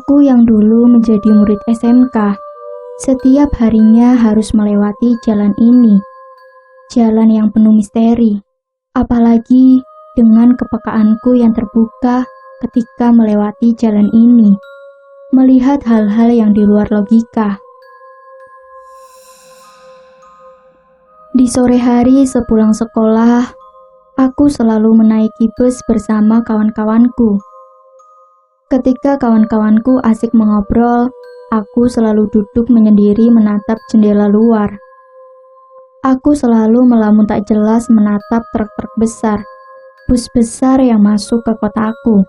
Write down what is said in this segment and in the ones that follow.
Aku yang dulu menjadi murid SMK, setiap harinya harus melewati jalan ini. Jalan yang penuh misteri, apalagi dengan kepekaanku yang terbuka ketika melewati jalan ini, melihat hal-hal yang di luar logika. Di sore hari sepulang sekolah, aku selalu menaiki bus bersama kawan-kawanku. Ketika kawan-kawanku asik mengobrol, aku selalu duduk menyendiri menatap jendela luar. Aku selalu melamun tak jelas menatap truk-truk besar, bus besar yang masuk ke kotaku.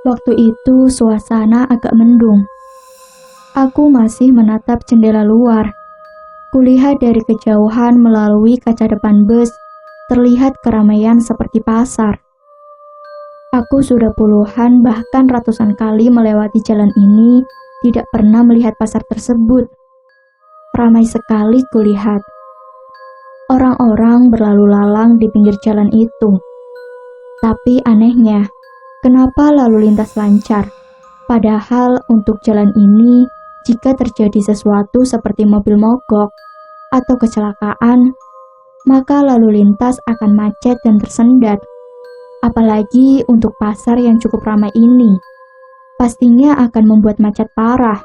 Waktu itu suasana agak mendung. Aku masih menatap jendela luar. Kulihat dari kejauhan melalui kaca depan bus, terlihat keramaian seperti pasar. Aku sudah puluhan bahkan ratusan kali melewati jalan ini, tidak pernah melihat pasar tersebut. Ramai sekali kulihat. Orang-orang berlalu lalang di pinggir jalan itu. Tapi anehnya, kenapa lalu lintas lancar? Padahal untuk jalan ini, jika terjadi sesuatu seperti mobil mogok atau kecelakaan, maka lalu lintas akan macet dan tersendat. Apalagi untuk pasar yang cukup ramai ini, pastinya akan membuat macet parah.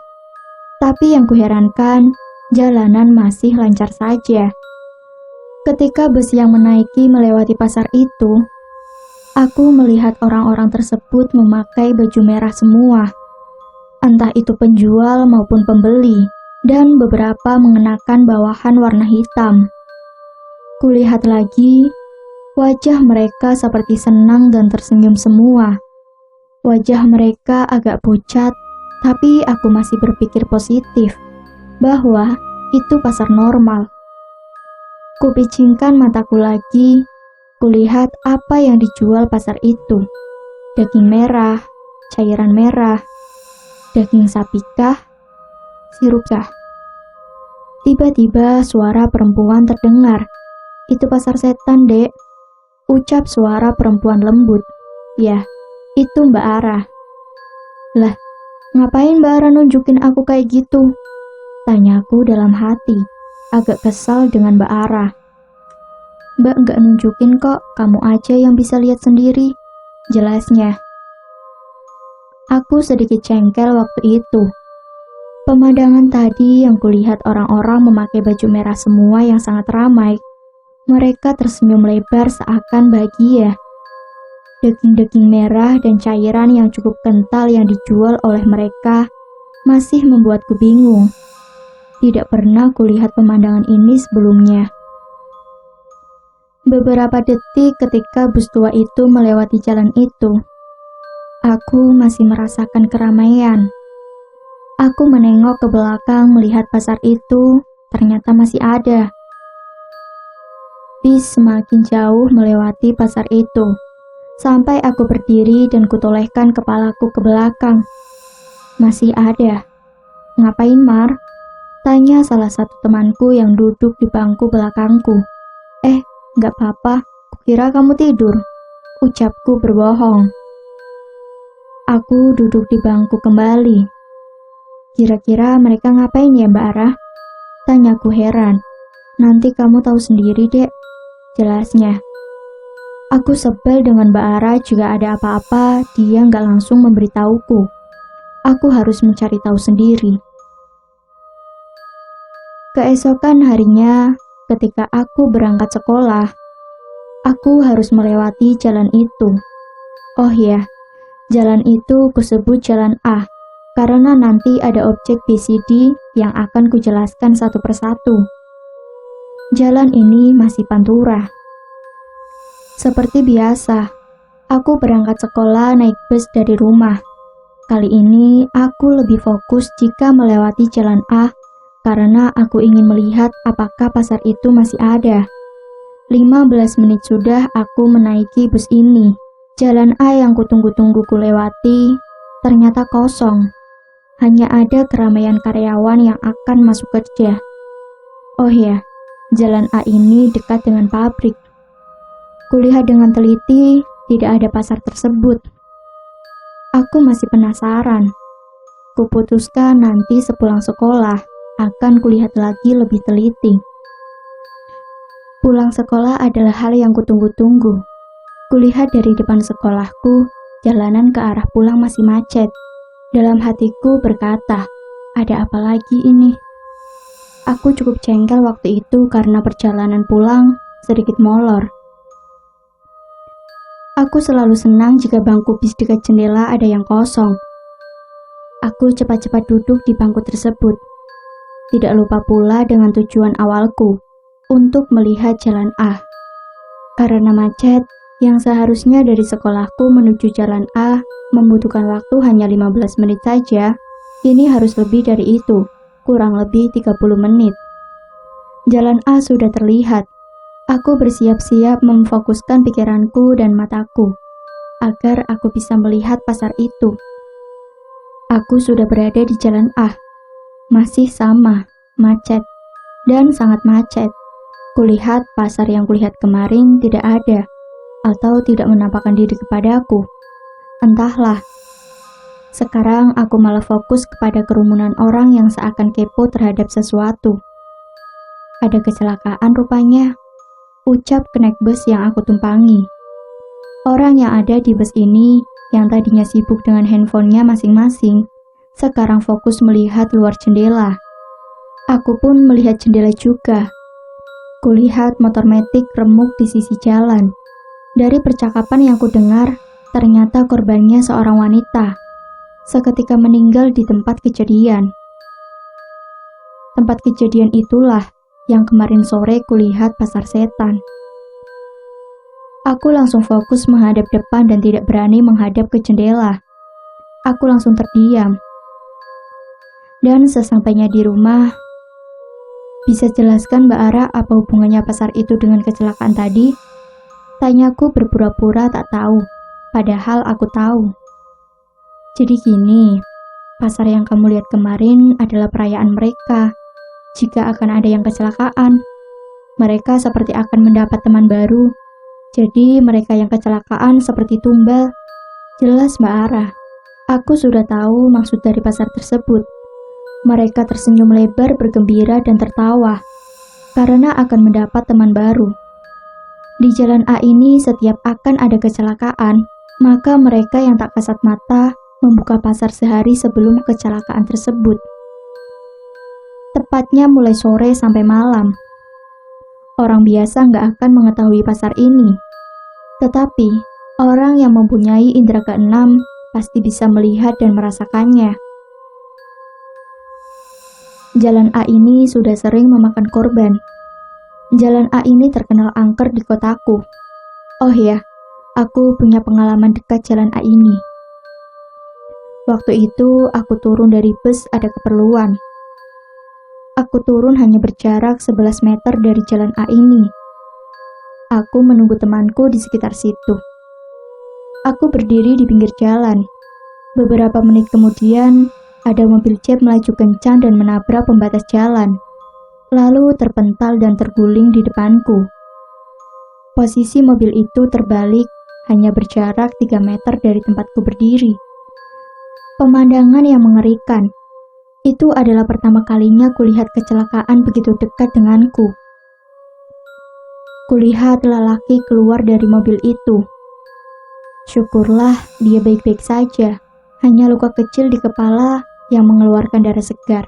Tapi yang kuherankan, jalanan masih lancar saja. Ketika bus yang menaiki melewati pasar itu, aku melihat orang-orang tersebut memakai baju merah semua. Entah itu penjual maupun pembeli, dan beberapa mengenakan bawahan warna hitam. Kulihat lagi, wajah mereka seperti senang dan tersenyum semua. Wajah mereka agak pucat, tapi aku masih berpikir positif bahwa itu pasar normal. Kupicingkan mataku lagi, kulihat apa yang dijual pasar itu. Daging merah, cairan merah, daging sapikah, sirupkah. Tiba-tiba suara perempuan terdengar. Itu pasar setan, Dek. Ucap suara perempuan lembut. Ya, itu Mbak Ara. Lah, ngapain Mbak Ara nunjukin aku kayak gitu? Tanyaku dalam hati, agak kesal dengan Mbak Ara. Mbak nggak nunjukin kok, kamu aja yang bisa lihat sendiri. Jelasnya. Aku sedikit cengkel waktu itu. Pemandangan tadi yang kulihat orang-orang memakai baju merah semua yang sangat ramai. Mereka tersenyum lebar seakan bahagia. Daging-daging merah dan cairan yang cukup kental yang dijual oleh mereka masih membuatku bingung. Tidak pernah kulihat pemandangan ini sebelumnya. Beberapa detik ketika bus tua itu melewati jalan itu, aku masih merasakan keramaian. Aku menengok ke belakang melihat pasar itu ternyata masih ada. Bis semakin jauh melewati pasar itu, sampai aku berdiri dan kutolehkan kepalaku ke belakang. Masih ada. Ngapain, Mar? Tanya salah satu temanku yang duduk di bangku belakangku. Gak apa-apa, kukira kamu tidur. Ucapku berbohong. Aku duduk di bangku kembali. Kira-kira mereka ngapain ya, Mbak Ara? Tanyaku heran. Nanti kamu tahu sendiri, Dek. Jelasnya. Aku sebel dengan Mbak Ara jika ada apa-apa, dia nggak langsung memberitahuku. Aku harus mencari tahu sendiri. Keesokan harinya, ketika aku berangkat sekolah, aku harus melewati jalan itu. Oh ya, jalan itu kusebut jalan A, karena nanti ada objek BCD yang akan kujelaskan satu persatu. Jalan ini masih pantura. Seperti biasa, aku berangkat sekolah naik bus dari rumah. Kali ini aku lebih fokus jika melewati jalan A karena aku ingin melihat apakah pasar itu masih ada. 15 menit sudah aku menaiki bus ini. Jalan A yang kutunggu-tunggu kulewati ternyata kosong. Hanya ada keramaian karyawan yang akan masuk kerja. Oh ya, jalan A ini dekat dengan pabrik. Kulihat dengan teliti, tidak ada pasar tersebut. Aku masih penasaran, Kuputuskan nanti sepulang sekolah akan kulihat lagi lebih teliti. Pulang sekolah adalah hal yang kutunggu-tunggu. Kulihat dari depan sekolahku, jalanan ke arah pulang masih macet. Dalam hatiku berkata, ada apa lagi ini? Aku cukup jengkel waktu itu karena perjalanan pulang sedikit molor. Aku selalu senang jika bangku bis dekat jendela ada yang kosong. Aku cepat-cepat duduk di bangku tersebut. Tidak lupa pula dengan tujuan awalku, untuk melihat jalan A. Karena macet, yang seharusnya dari sekolahku menuju jalan A membutuhkan waktu hanya 15 menit saja, ini harus lebih dari itu, kurang lebih 30 menit. Jalan A sudah terlihat. Aku bersiap-siap memfokuskan pikiranku dan mataku, agar aku bisa melihat pasar itu. Aku sudah berada di jalan A. Masih sama, macet, dan sangat macet. Kulihat pasar yang kulihat kemarin tidak ada, atau tidak menampakkan diri kepadaku. Entahlah. Sekarang aku malah fokus kepada kerumunan orang yang seakan kepo terhadap sesuatu. Ada kecelakaan rupanya, ucap kenek bus yang aku tumpangi. Orang yang ada di bus ini, yang tadinya sibuk dengan handphonenya masing-masing, sekarang fokus melihat luar jendela. Aku pun melihat jendela juga. Kulihat motor metik remuk di sisi jalan. Dari percakapan yang kudengar, ternyata korbannya seorang wanita. Seketika meninggal di tempat kejadian. Tempat kejadian itulah yang kemarin sore kulihat pasar setan. Aku langsung fokus menghadap depan dan tidak berani menghadap ke jendela. Aku langsung terdiam. Dan sesampainya di rumah, bisa jelaskan Mbak Ara apa hubungannya pasar itu dengan kecelakaan tadi? Tanyaku berpura-pura tak tahu, padahal aku tahu. Jadi gini, pasar yang kamu lihat kemarin adalah perayaan mereka. Jika akan ada yang kecelakaan, mereka seperti akan mendapat teman baru. Jadi mereka yang kecelakaan seperti tumbal. Jelas Mbak Ara, aku sudah tahu maksud dari pasar tersebut. Mereka tersenyum lebar, bergembira dan tertawa karena akan mendapat teman baru. Di jalan A ini setiap akan ada kecelakaan, maka mereka yang tak kasat mata membuka pasar sehari sebelum kecelakaan tersebut. Tepatnya mulai sore sampai malam. Orang biasa nggak akan mengetahui pasar ini. Tetapi, orang yang mempunyai indera keenam pasti bisa melihat dan merasakannya. Jalan A ini sudah sering memakan korban. Jalan A ini terkenal angker di kotaku. Oh ya, aku punya pengalaman dekat jalan A ini. Waktu itu aku turun dari bus ada keperluan. Aku turun hanya berjarak 11 meter dari jalan A ini. Aku menunggu temanku di sekitar situ. Aku berdiri di pinggir jalan. Beberapa menit kemudian, ada mobil jeep melaju kencang dan menabrak pembatas jalan, lalu terpental dan terguling di depanku. Posisi mobil itu terbalik, hanya berjarak 3 meter dari tempatku berdiri. Pemandangan yang mengerikan. Itu adalah pertama kalinya kulihat kecelakaan begitu dekat denganku. Kulihat lelaki keluar dari mobil itu. Syukurlah dia baik-baik saja, hanya luka kecil di kepala yang mengeluarkan darah segar.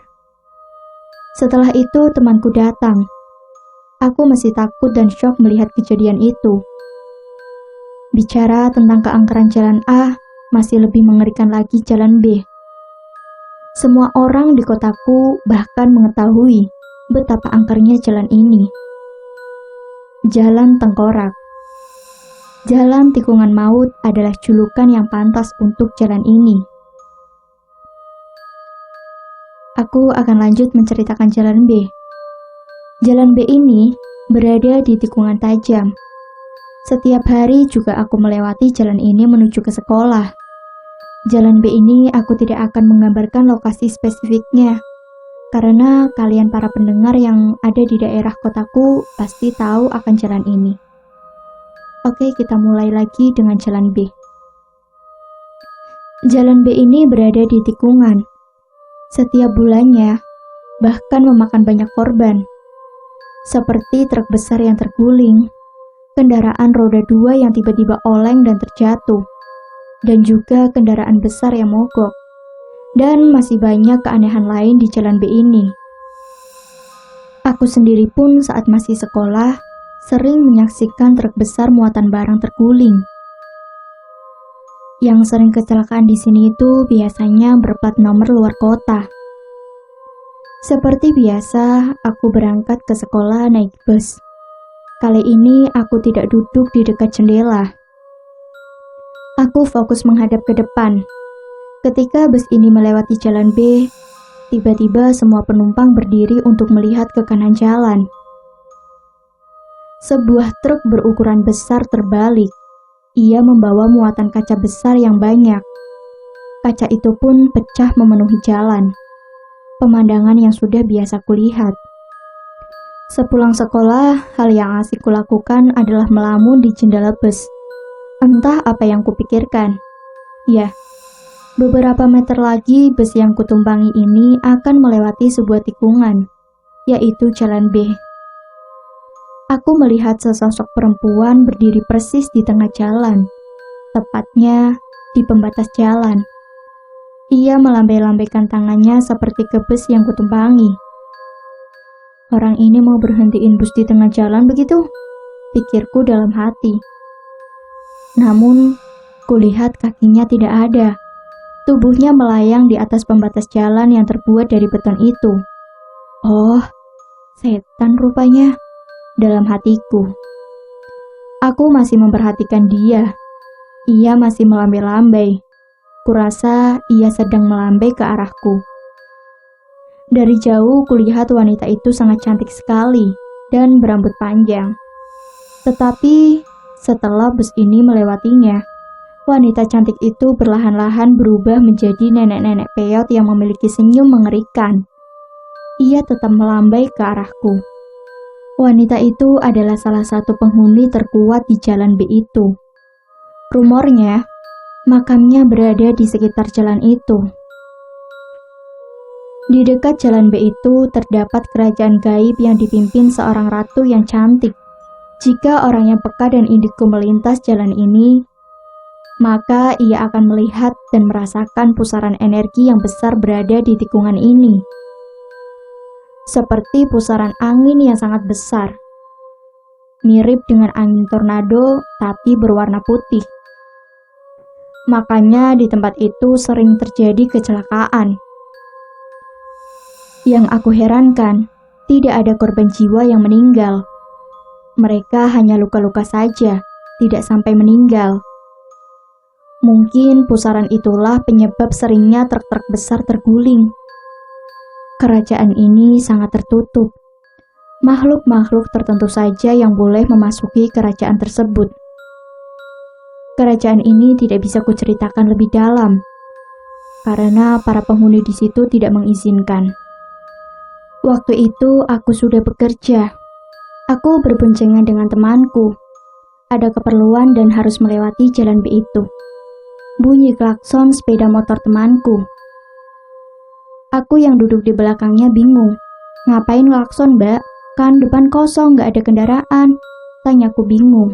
Setelah itu temanku datang. Aku masih takut dan syok melihat kejadian itu. Bicara tentang keangkeran jalan A, masih lebih mengerikan lagi jalan B. Semua orang di kotaku bahkan mengetahui betapa angkernya jalan ini. Jalan tengkorak. Jalan tikungan maut adalah julukan yang pantas untuk jalan ini. Aku akan lanjut menceritakan jalan B. Jalan B ini berada di tikungan tajam. Setiap hari juga aku melewati jalan ini menuju ke sekolah. Jalan B ini aku tidak akan menggambarkan lokasi spesifiknya, karena kalian para pendengar yang ada di daerah kotaku pasti tahu akan jalan ini. Oke, kita mulai lagi dengan jalan B. Jalan B ini berada di tikungan. Setiap bulannya, bahkan memakan banyak korban, seperti truk besar yang terguling, kendaraan roda 2 yang tiba-tiba oleng dan terjatuh, dan juga kendaraan besar yang mogok, dan masih banyak keanehan lain di Jalan B ini. Aku sendiri pun saat masih sekolah, sering menyaksikan truk besar muatan barang terguling. Yang sering kecelakaan di sini itu biasanya berplat nomor luar kota. Seperti biasa, aku berangkat ke sekolah naik bus. Kali ini aku tidak duduk di dekat jendela. Aku fokus menghadap ke depan. Ketika bus ini melewati Jalan B, tiba-tiba semua penumpang berdiri untuk melihat ke kanan jalan. Sebuah truk berukuran besar terbalik. Ia membawa muatan kaca besar yang banyak. Kaca itu pun pecah memenuhi jalan. Pemandangan yang sudah biasa kulihat. Sepulang sekolah, hal yang asik kulakukan adalah melamun di jendela bus. Entah apa yang kupikirkan. Ya, beberapa meter lagi bus yang kutumpangi ini akan melewati sebuah tikungan, yaitu Jalan B. Aku melihat sesosok perempuan berdiri persis di tengah jalan, tepatnya di pembatas jalan. Ia melambai-lambaikan tangannya seperti ke bus yang kutumpangi. Orang ini mau berhentiin bus di tengah jalan begitu? Pikirku dalam hati. Namun, kulihat kakinya tidak ada. Tubuhnya melayang di atas pembatas jalan yang terbuat dari beton itu. Oh, setan rupanya. Dalam hatiku. Aku masih memperhatikan dia. Ia masih melambai-lambai. Kurasa ia sedang melambai ke arahku. Dari jauh kulihat wanita itu sangat cantik sekali dan berambut panjang. Tetapi setelah bus ini melewatinya, wanita cantik itu perlahan-lahan berubah menjadi nenek-nenek peyot yang memiliki senyum mengerikan. Ia tetap melambai ke arahku. Wanita itu adalah salah satu penghuni terkuat di Jalan B itu. Rumornya, makamnya berada di sekitar jalan itu. Di dekat Jalan B itu terdapat kerajaan gaib yang dipimpin seorang ratu yang cantik. Jika orang yang peka dan indigo melintas jalan ini, maka ia akan melihat dan merasakan pusaran energi yang besar berada di tikungan ini. Seperti pusaran angin yang sangat besar. Mirip dengan angin tornado, tapi berwarna putih. Makanya di tempat itu sering terjadi kecelakaan. Yang aku herankan, tidak ada korban jiwa yang meninggal. Mereka hanya luka-luka saja, tidak sampai meninggal. Mungkin pusaran itulah penyebab seringnya truk-truk besar terguling. Kerajaan ini sangat tertutup. Makhluk-makhluk tertentu saja yang boleh memasuki kerajaan tersebut. Kerajaan ini tidak bisa kuceritakan lebih dalam, karena para penghuni di situ tidak mengizinkan. Waktu itu aku sudah bekerja. Aku berboncengan dengan temanku. Ada keperluan dan harus melewati Jalan B itu. Bunyi klakson sepeda motor temanku. Aku yang duduk di belakangnya bingung. Ngapain klakson, Mbak? Kan depan kosong, gak ada kendaraan. Tanyaku bingung.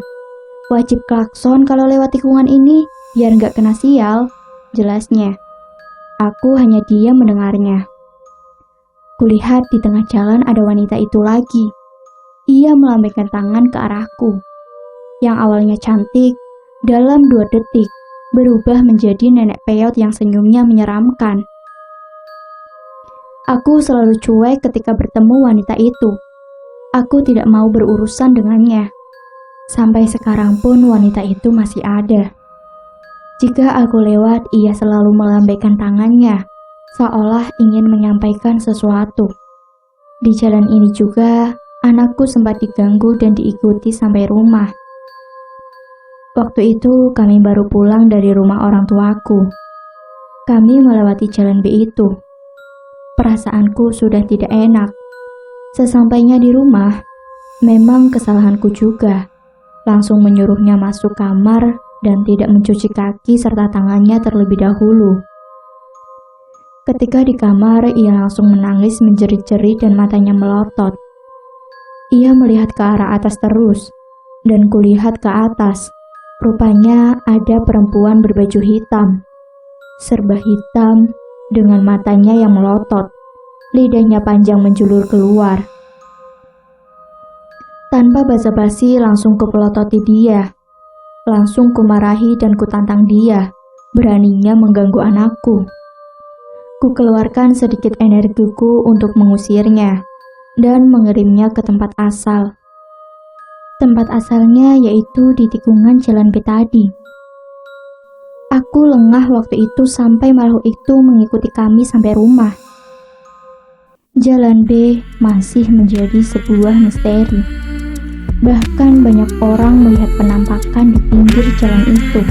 Wajib klakson kalau lewat tikungan ini, biar gak kena sial. Jelasnya. Aku hanya diam mendengarnya. Kulihat di tengah jalan ada wanita itu lagi. Ia melambaikan tangan ke arahku. Yang awalnya cantik, dalam 2 detik, berubah menjadi nenek peyot yang senyumnya menyeramkan. Aku selalu cuek ketika bertemu wanita itu. Aku tidak mau berurusan dengannya. Sampai sekarang pun wanita itu masih ada. Jika aku lewat, ia selalu melambaikan tangannya, seolah ingin menyampaikan sesuatu. Di jalan ini juga, anakku sempat diganggu dan diikuti sampai rumah. Waktu itu kami baru pulang dari rumah orang tuaku. Kami melewati Jalan B itu. Perasaanku sudah tidak enak. Sesampainya di rumah, memang kesalahanku juga. Langsung menyuruhnya masuk kamar dan tidak mencuci kaki serta tangannya terlebih dahulu. Ketika di kamar, ia langsung menangis menjerit-jerit dan matanya melotot. Ia melihat ke arah atas terus, dan kulihat ke atas. Rupanya ada perempuan berbaju hitam, serba hitam, dengan matanya yang melotot. Lidahnya panjang menjulur keluar. Tanpa basa-basi langsung kupelototi dia. Langsung kumarahi dan kutantang dia, beraninya mengganggu anakku. Ku keluarkan sedikit energiku untuk mengusirnya dan mengirimnya ke tempat asal. Tempat asalnya yaitu di tikungan jalan B tadi. Aku lengah waktu itu sampai makhluk itu mengikuti kami sampai rumah. Jalan B masih menjadi sebuah misteri. Bahkan banyak orang melihat penampakan di pinggir jalan itu.